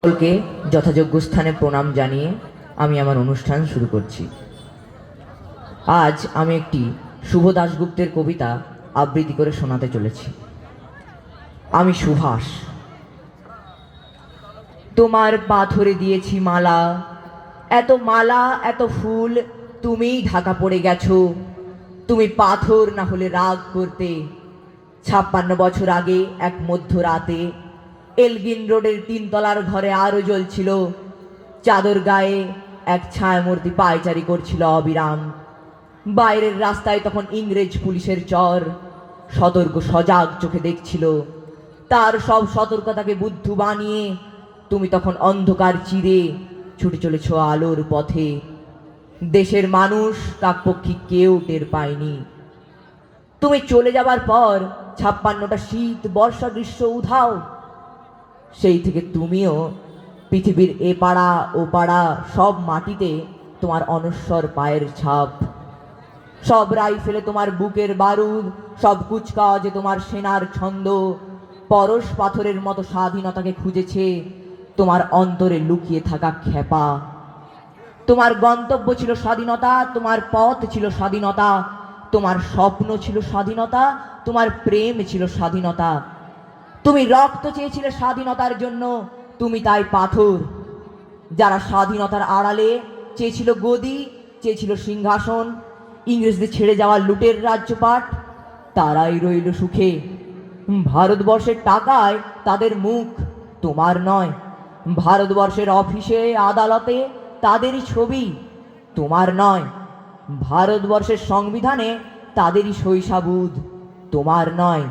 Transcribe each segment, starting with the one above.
সকলকে যথাযোগ্য স্থানে প্রণাম জানিয়ে আমি আমার অনুষ্ঠান শুরু করছি। আজ আমি একটি শুভ দাশগুপ্তের কবিতা আবৃত্তি করে শোনাতে চলেছি। আমি সুভাষ। তোমার পাথরে দিয়েছি মালা, এত ফুল, তুমিই ঢাকা পড়ে গেছো। তুমি পাথর না হলে রাগ করতে। 56 বছর আগে এক মধ্যরাতে এলগিন রোডের 3 তলার ঘরে আরো জ্বলছিল। চাদর গায়ে এক ছায়ামূর্তি পায়চারি করছিল অবিরাম। বাইরের রাস্তায় তখন ইংরেজ পুলিশের চর সতর্ক সজাগ চোখে দেখছিল। তার সব সতর্কতাকে বুদ্ধু বানিয়ে তুমি তখন অন্ধকার চিরে ছুটে চলেছ আলোর পথে। দেশের মানুষ কাকপক্ষী কেউ টের পায়নি। তুমি চলে যাবার পর 56টা শীত, বর্ষা, গ্রীষ্ম উধাও। সেই থেকে তুমিও পৃথিবীর এ পাড়া ও পাড়া সব মাটিতে তোমার অনশ্বর পায়ের ছাপ। সব রাইফেলে তোমার বুকের বারুদ, সব কুচকাওয়াজে তোমার সেনার ছন্দ। পরশ পাথরের মতো স্বাধীনতাকে খুঁজেছে তোমার অন্তরে লুকিয়ে থাকা খেপা। তোমার গন্তব্য ছিল স্বাধীনতা, তোমার পথ ছিল স্বাধীনতা, তোমার স্বপ্ন ছিল স্বাধীনতা, তোমার প্রেম ছিল স্বাধীনতা। তুমি রক্ত চেয়েছিলে স্বাধীনতার জন্য, তুমি তাই পাথর। যারা স্বাধীনতার আড়ালে চেয়েছিল গদি, চেয়েছিল সিংহাসন, ইংরেজদের ছেড়ে যাওয়া লুটের রাজ্যপাট, তারাই রইল সুখে। ভারতবর্ষের টাকায় তাদের মুখ, তোমার নয়। ভারতবর্ষের অফিসে আদালতে তাদেরই ছবি, তোমার নয়। ভারতবর্ষের সংবিধানে তাদেরই শৈশাবুদ, তোমার নয়।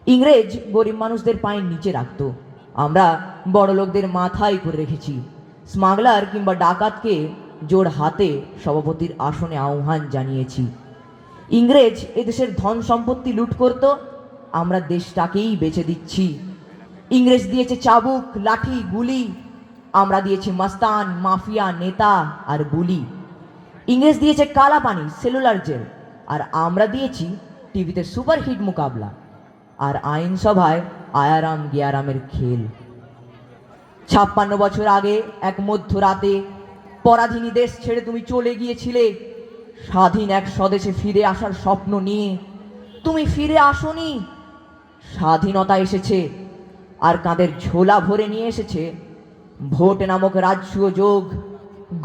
ইংরেজ গরিব মানুষদের পায়ের নিচে রাখত, আমরা বড় লোকদের মাথায় করে রেখেছি। স্মাগলার কিংবা ডাকাতকে জোর হাতে সভাপতির আসনে আহ্বান জানিয়েছি। ইংরেজ এদেশের ধন সম্পত্তি লুট করত, আমরা দেশটাকেই বেচে দিচ্ছি। ইংরেজ দিয়েছে চাবুক, লাঠি, গুলি, আমরা দিয়েছি মাস্তান, মাফিয়া, নেতা আর বুলি। ইংরেজ দিয়েছে কালা পানি, সেলুলার জেল, আর আমরা দিয়েছি টিভিতে সুপারহিট মোকাবলা আর আইনসভায় আয়ারাম গিয়ারামের খেল। 56 বছর আগে এক মধ্যরাতে পরাধীনী দেশ ছেড়ে তুমি চলে গিয়েছিলে স্বাধীন এক স্বদেশে ফিরে আসার স্বপ্ন নিয়ে। তুমি ফিরে আসোনি, স্বাধীনতা এসেছে আর কাঁধের ঝোলা ভরে নিয়ে এসেছে ভোট নামক রাজসূয় যোগ,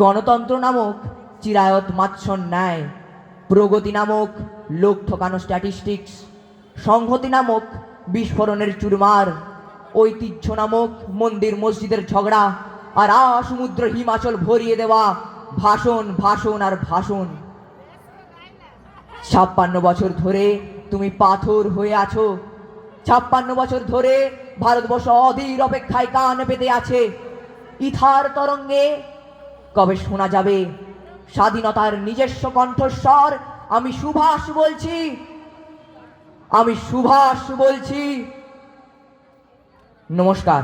গণতন্ত্র নামক চিরায়ত মাৎসর ন্যায়, প্রগতি নামক লোক ঠকানো স্ট্যাটিস্টিক্স, সংহতি নামক বিস্ফোরণের চুরমার, ঐতিহ্য নামক মন্দির মসজিদের ঝগড়া, আর সমুদ্র হিমাচল ভরিয়ে দেওয়া ভাষণ, ভাষণ আর ভাষণ। 56 বছর ধরে তুমি পাথর হয়ে আছো। 56 বছর ধরে ভারতবর্ষ অধীর অপেক্ষায় কান পেতে আছে। ইথার তরঙ্গে কবে শোনা যাবে স্বাধীনতার নিজস্ব কণ্ঠস্বর? আমি সুভাষ বলছি, আমি সুভাষ বলছি। নমস্কার।